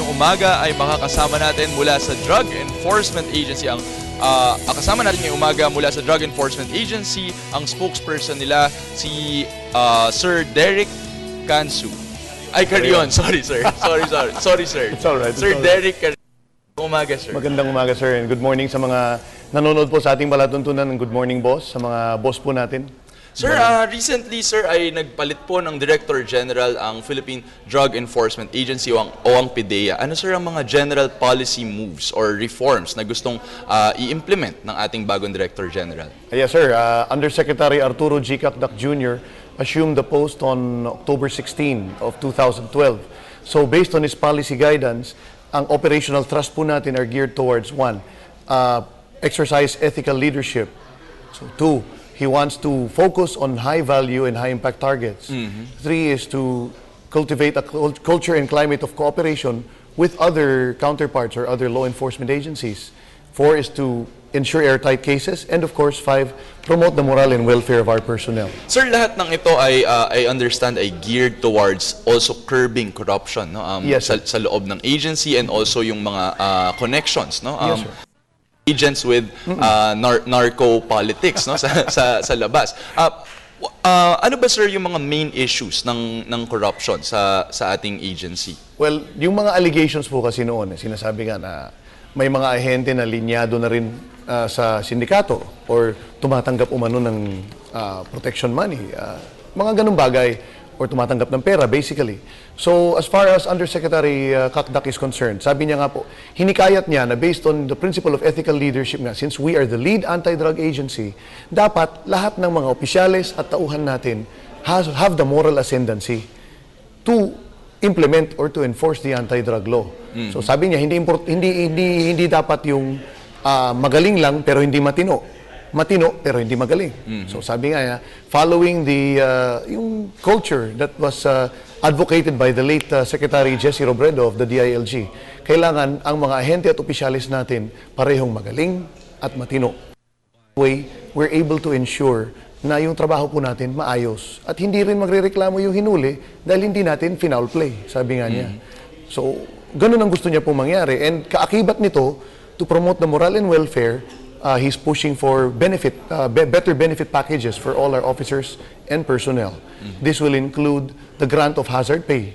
ngayong umaga ay makakasama natin mula sa Drug Enforcement Agency kasama natin ngayong umaga mula sa Drug Enforcement Agency ang spokesperson nila si Sir Derrick Carreon. Sorry sir. It's all right. Sir Derrick Carreon. Umaga sir. Magandang umaga sir, and good morning sa mga nanonood po sa ating palatuntunan. Good morning boss, sa mga boss po natin. Sir, recently sir ay nagpalit po ng Director General ang Philippine Drug Enforcement Agency o ang PDEA. Ano sir ang mga general policy moves or reforms na gustong i-implement ng ating bagong Director General? Yes sir, Undersecretary Arturo G. Cacdac Jr. assumed the post on October 16 of 2012. So based on his policy guidance, ang operational thrust po natin are geared towards 1, exercise ethical leadership. So 2, he wants to focus on high value and high impact targets. 3 is to cultivate a culture and climate of cooperation with other counterparts or other law enforcement agencies. 4 is to ensure airtight cases. And of course, 5, promote the morale and welfare of our personnel. Sir, lahat ng ito I understand ay geared towards also curbing corruption, no? Yes, sa loob ng agency and also yung mga connections, no? Yes, sir. Agents with narco politics, no, sa labas. Ano ba sir yung mga main issues ng corruption sa ating agency? Well, yung mga allegations po kasi noon, sinasabi nga na may mga ahente na linyado na rin sa sindikato or tumatanggap umano ng protection money, mga ganung bagay, or tumatanggap ng pera, basically. So, as far as Undersecretary Cacdac is concerned, sabi niya nga po, hinikayat niya na based on the principle of ethical leadership nga, since we are the lead anti-drug agency, dapat lahat ng mga opisyales at tauhan natin have the moral ascendancy to implement or to enforce the anti-drug law. So, sabi niya, hindi dapat yung magaling lang pero hindi matino pero hindi magaling. So sabi nga, following the yung culture that was advocated by the late Secretary Jesse Robredo of the DILG, kailangan ang mga ahente at opisyalis natin parehong magaling at matino. Way, we're able to ensure na yung trabaho po natin maayos at hindi rin magrereklamo yung hinuli dahil hindi natin foul play, sabi nga niya. So ganun ang gusto niya pong mangyari, and kaakibat nito, to promote the morale and welfare, he's pushing for better benefit packages for all our officers and personnel. This will include the grant of hazard pay,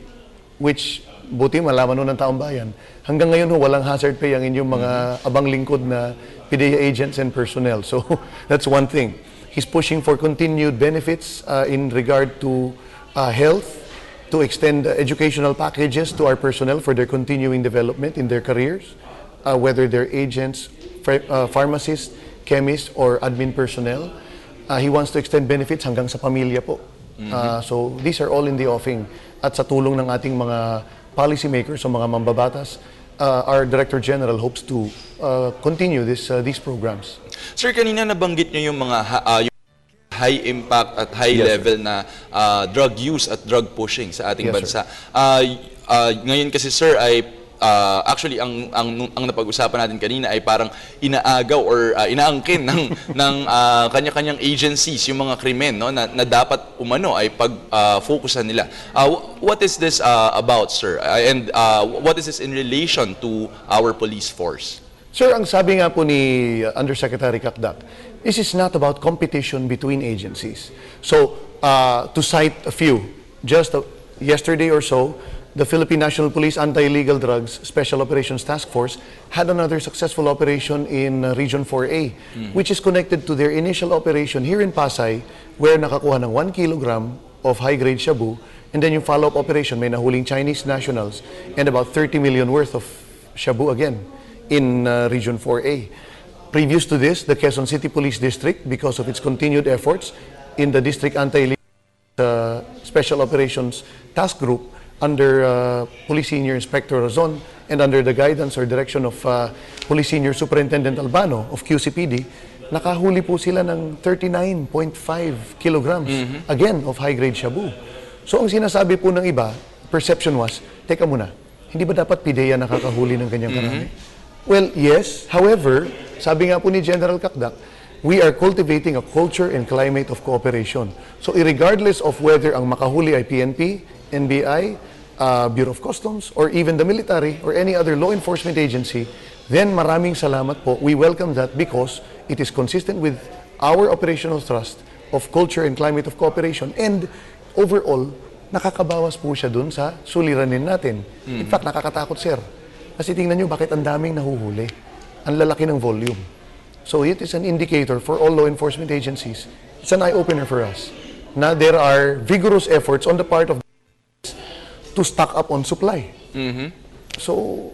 which buti malaman nun ng taong bayan. Hanggang ngayon walang hazard pay ang inyong mga abang lingkod na PDEA agents and personnel. So that's one thing. He's pushing for continued benefits in regard to health, to extend educational packages to our personnel for their continuing development in their careers, whether they're agents, pharmacists, chemists, or admin personnel. He wants to extend benefits hanggang sa pamilya po. So these are all in the offing. At sa tulong ng ating mga policymakers o mga mambabatas, our Director General hopes to continue these programs. Sir, kanina nabanggit niyo yung mga high impact at high level na drug use at drug pushing sa ating bansa. Ngayon kasi sir ay actually, ang napag-usapan natin kanina ay parang inaagaw or inaangkin ng kanya-kanyang agencies, yung mga krimen, no, na dapat umano ay pag-focusan nila. What is this about, sir? And what is this in relation to our police force? Sir, ang sabi nga po ni Undersecretary Cacdac, this is not about competition between agencies. So, to cite a few, just yesterday or so, the Philippine National Police Anti-Illegal Drugs Special Operations Task Force had another successful operation in Region 4A, which is connected to their initial operation here in Pasay, where nakakuha ng 1 kilogram of high-grade shabu, and then yung follow-up operation, may nahuling Chinese nationals and about 30 million worth of shabu again in Region 4A. Previous to this, the Quezon City Police District, because of its continued efforts in the District Anti-Illegal Special Operations Task Group, under Police Senior Inspector Razon and under the guidance or direction of Police Senior Superintendent Albano of QCPD, nakahuli po sila ng 39.5 kilograms, again, of high-grade shabu. So ang sinasabi po ng iba, perception was, teka muna, hindi ba dapat PDEA nakakahuli ng ganyang karami? Well, yes. However, sabi nga po ni General Cacdac, we are cultivating a culture and climate of cooperation. So, irregardless of whether ang makahuli ay PNP, NBI, Bureau of Customs, or even the military, or any other law enforcement agency, then maraming salamat po. We welcome that because it is consistent with our operational thrust of culture and climate of cooperation, and overall, nakakabawas po siya dun sa suliranin natin. In fact, nakakatakot, sir. Kasi tingnan nyo, bakit ang daming nahuhuli? Ang lalaki ng volume. So it is an indicator for all law enforcement agencies. It's an eye-opener for us na there are vigorous efforts on the part of to stock up on supply. So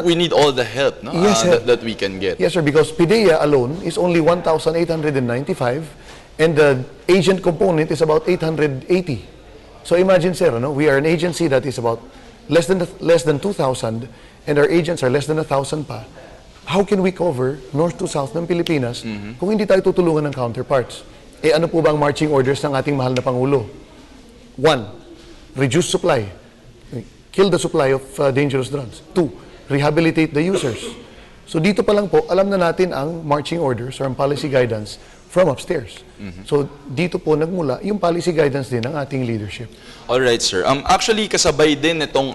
we need all the help, no? Yes, sir. That we can get. Yes, sir, because PDEA alone is only 1,895 and the agent component is about 880. So imagine, sir, we are an agency that is about less than 2,000 and our agents are less than 1,000 pa. How can we cover north to south ng Pilipinas kung hindi tayo tutulungan ng counterparts? Ano po ba ang marching orders ng ating mahal na Pangulo? 1, reduce supply. Kill the supply of dangerous drugs. 2, rehabilitate the users. So dito pa lang po, alam na natin ang marching orders or ang policy guidance from upstairs. So dito po nagmula yung policy guidance din ng ating leadership. All right, sir. Actually, kasabay din itong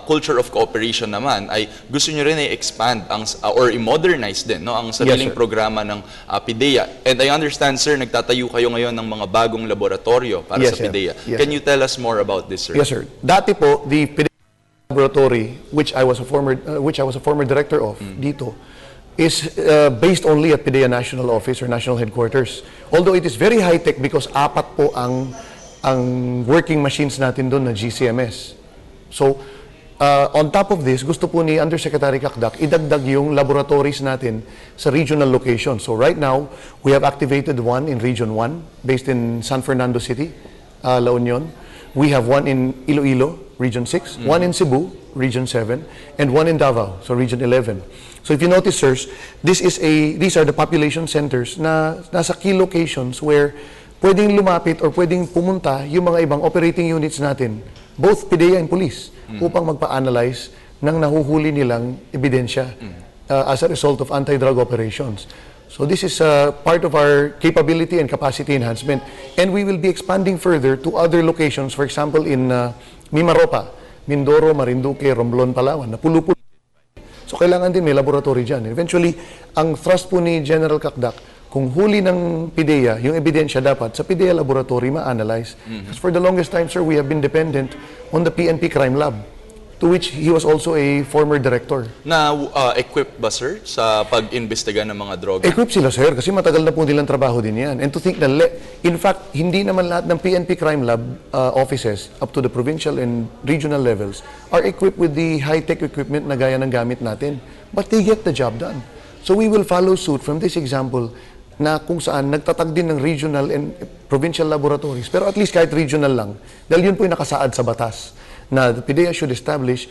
culture of cooperation naman ay gusto nyo rin i-expand or i-modernize din ang sariling programa ng PDEA. And I understand, sir, nagtatayo kayo ngayon ng mga bagong laboratorio para sa PDEA. Yes, Can you tell us more about this, sir? Yes, sir. Dati po, the PDEA laboratory, which I was a former director of dito, is based only at PDEA National Office or National Headquarters. Although it is very high-tech because 4 po ang working machines natin doon na GCMS. So, on top of this, gusto po ni Undersecretary Cakdak idagdag yung laboratories natin sa regional location. So right now, we have activated one in Region 1 based in San Fernando City, La Union. We have one in Iloilo, Region 6, one in Cebu, Region 7, and one in Davao, so Region 11. So if you notice, sirs, these are the population centers na nasa key locations where pwedeng lumapit or pwedeng pumunta yung mga ibang operating units natin, both PDEA and police, upang magpa-analyze ng nahuhuli nilang ebidensya as a result of anti-drug operations. So this is part of our capability and capacity enhancement. And we will be expanding further to other locations, for example, in Mimaropa, Mindoro, Marinduque, Romblon, Palawan, na pulo-pulo. So kailangan din may laboratory dyan. Eventually, ang thrust po ni General Cakdak, kung huli ng PDEA, yung ebidensya dapat sa PDEA laboratory ma-analyze. Because for the longest time, sir, we have been dependent on the PNP Crime Lab, to which he was also a former director. Na equipped ba, sir, sa pag-imbestiga ng mga droga? Equipped sila, sir, kasi matagal na po nilang trabaho din yan. And to think na, in fact, hindi naman lahat ng PNP Crime Lab offices up to the provincial and regional levels are equipped with the high-tech equipment na gaya ng gamit natin. But they get the job done. So we will follow suit from this example na kung saan nagtatag din ng regional and provincial laboratories. Pero at least kahit regional lang, dahil yun po yung nakasaad sa batas na the PDEA should establish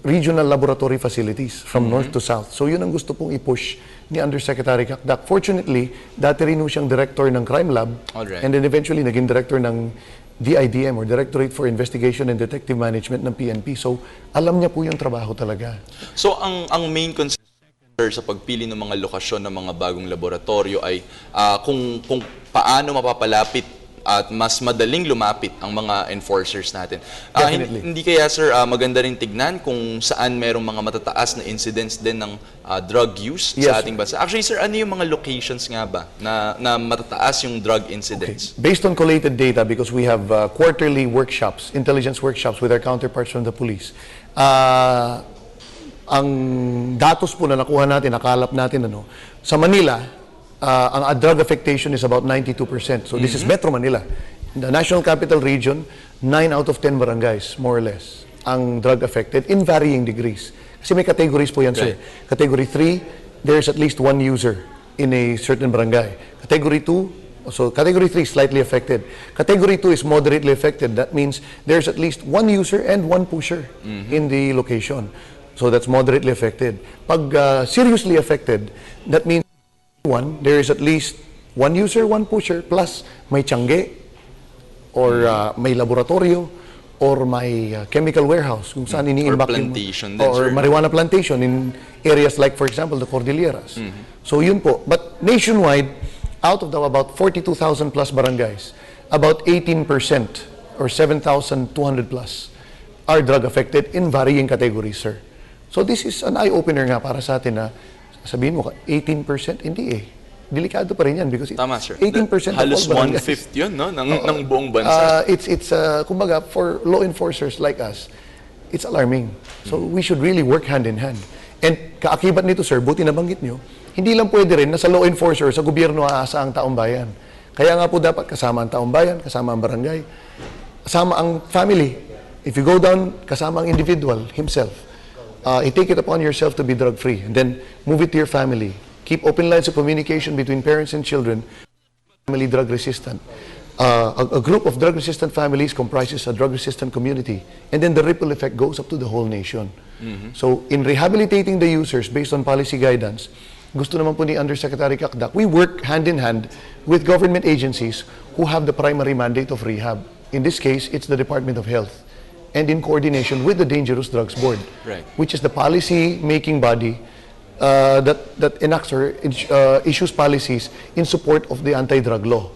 regional laboratory facilities from north to south. So yun ang gusto pong i-push ni Undersecretary Cakdak. Fortunately, dati rin siyang director ng Crime Lab and then eventually naging director ng DIDM or Directorate for Investigation and Detective Management ng PNP. So alam niya po yung trabaho talaga. So ang main concern sa pagpili ng mga lokasyon ng mga bagong laboratorio ay kung paano mapapalapit at mas madaling lumapit ang mga enforcers natin. Hindi kaya, sir, maganda rin tignan kung saan merong mga matataas na incidents din ng drug use sa ating bansa. Actually, sir, ano yung mga locations nga ba na matataas yung drug incidents? Okay. Based on collated data, because we have quarterly workshops, intelligence workshops with our counterparts from the police, ang datos po na nakuha natin, nakalap natin, sa Manila, ang drug affectation is about 92%. So this is Metro Manila. In the National Capital Region, 9 out of 10 barangays, more or less, ang drug affected in varying degrees. Kasi may categories po yan, sir. Category 3, there's at least one user in a certain barangay. Category 2, so category 3 is slightly affected. Category 2 is moderately affected. That means there's at least one user and one pusher in the location. So that's moderately affected. Pag seriously affected, that means there is at least one user, one pusher, plus may tiyangge, or may laboratorio, or may chemical warehouse, kung saan ini-imbak or marijuana plantation in areas like, for example, the Cordilleras. So yun po. But nationwide, out of the about 42,000 plus barangays, about 18% or 7,200 plus are drug affected in varying categories, sir. So this is an eye-opener nga para sa atin na sabihin mo, 18%? Hindi eh. Delikado pa rin yan because Tama, sir. 18% Halos of all barangays. 1/5 yun, no? ng buong bansa. Kumbaga, for law enforcers like us, it's alarming. So we should really work hand in hand. And kaakibat nito, sir, buti nabanggit nyo, hindi lang pwede rin na sa law enforcer, sa gobyerno aasa ang taong bayan. Kaya nga po dapat kasama ang taong bayan, kasama ang barangay, kasama ang family. If you go down, kasama ang individual himself. You take it upon yourself to be drug-free. And then move it to your family. Keep open lines of communication between parents and children. Family drug-resistant. A group of drug-resistant families comprises a drug-resistant community. And then the ripple effect goes up to the whole nation. So in rehabilitating the users based on policy guidance, gusto naman po ni Undersecretary Kakdak, we work hand in hand with government agencies who have the primary mandate of rehab. In this case, it's the Department of Health. And in coordination with the Dangerous Drugs Board, which is the policy-making body that enacts or issues policies in support of the anti-drug law.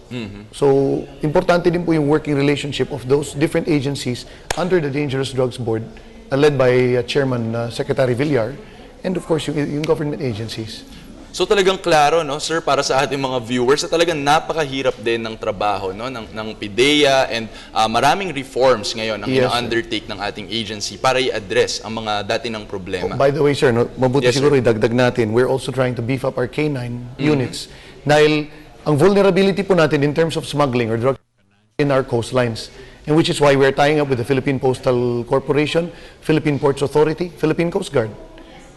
So, importante din po yung working relationship of those different agencies under the Dangerous Drugs Board, led by Chairman Secretary Villar, and of course, yung government agencies. So talagang klaro, no, sir, para sa ating mga viewers, na talagang napakahirap din ng trabaho, no, ng PDEA, and maraming reforms ngayon ang ina-undertake ng ating agency para i-address ang mga dati ng problema. By the way, sir, no, mabuti siguro idagdag natin, we're also trying to beef up our K9 units dahil ang vulnerability po natin in terms of smuggling or drug in our coastlines, and which is why we're tying up with the Philippine Postal Corporation, Philippine Ports Authority, Philippine Coast Guard.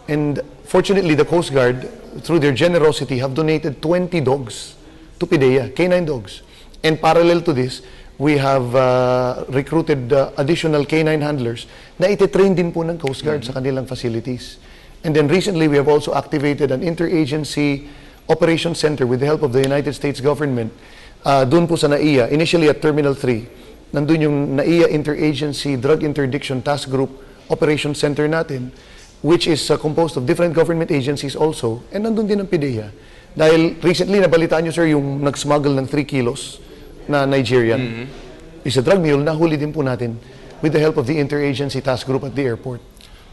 And fortunately, the Coast Guard, through their generosity, have donated 20 dogs to PDEA, K9 dogs. And parallel to this, we have recruited additional K9 handlers na ititrain din po ng Coast Guard sa kanilang facilities. And then recently, we have also activated an interagency operations center with the help of the United States government doon po sa NAIA, initially at Terminal 3. Nandun yung NAIA Interagency Drug Interdiction Task Group Operations Center natin, which is composed of different government agencies also, and nandun din ang PDEA. Dahil recently, nabalitaan nyo, sir, yung nag-smuggle ng 3 kilos na Nigerian. Is a drug mule, nahuli din po natin with the help of the Interagency Task Group at the airport.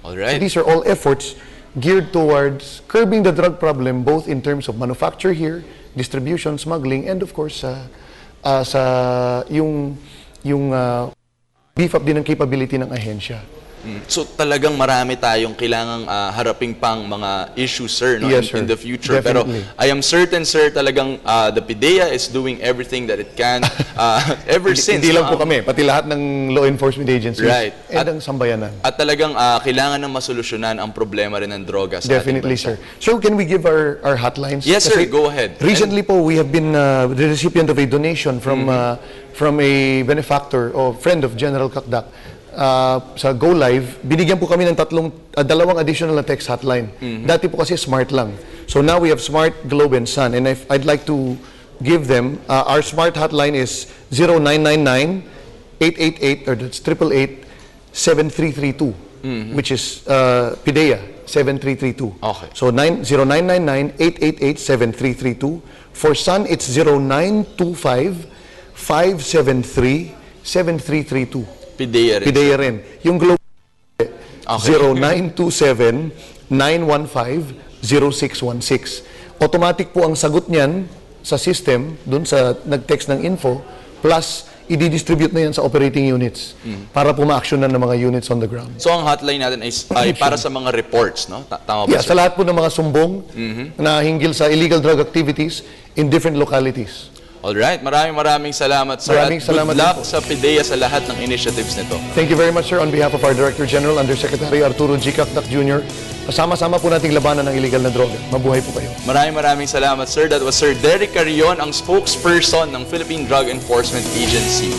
Alright. So these are all efforts geared towards curbing the drug problem, both in terms of manufacture here, distribution, smuggling, and of course, yung beef up din ng capability ng ahensya. So talagang marami tayong kailangang haraping pang mga issues, sir, no, in the future. Definitely. Pero I am certain, sir, talagang the PDEA is doing everything that it can ever since. Hindi lang po kami, pati lahat ng law enforcement agencies and ang sambayanan. At talagang kailangan ng masolusyonan ang problema rin ng droga sa Definitely, ating sir. bansa. So can we give our hotlines? Yes, sir. Kasi Go ahead. Recently po, we have been the recipient of a donation from a benefactor or friend of General Kakdak. Sa Go Live, binigyan po kami ng dalawang additional na text hotline. Dati po kasi Smart lang. So now we have Smart, Globe, and Sun. And I'd like to give them, our Smart hotline is 0999-888, or that's 888-7332, which is PDEA, 7332. Okay. So 0999-888-7332. For Sun, it's 0925-573-7332. PDEA rin. Yung Globe, 0927-915-0616. Automatic po ang sagot niyan sa system, dun sa nag-text ng info, plus i-distribute na yan sa operating units para po ma-action na ng mga units on the ground. So ang hotline natin ay para sa mga reports, no? Tama ba, sir? Sa lahat po ng mga sumbong na hinggil sa illegal drug activities in different localities. Alright, maraming salamat, sir. Maraming salamat good luck po sa PDEA sa lahat ng initiatives nito. Thank you very much, sir. On behalf of our Director General, Undersecretary Arturo G. Kakdak Jr., kasama-sama po nating labanan ng illegal na droga. Mabuhay po kayo. Maraming salamat, sir. That was Sir Derrick Carreon, ang spokesperson ng Philippine Drug Enforcement Agency.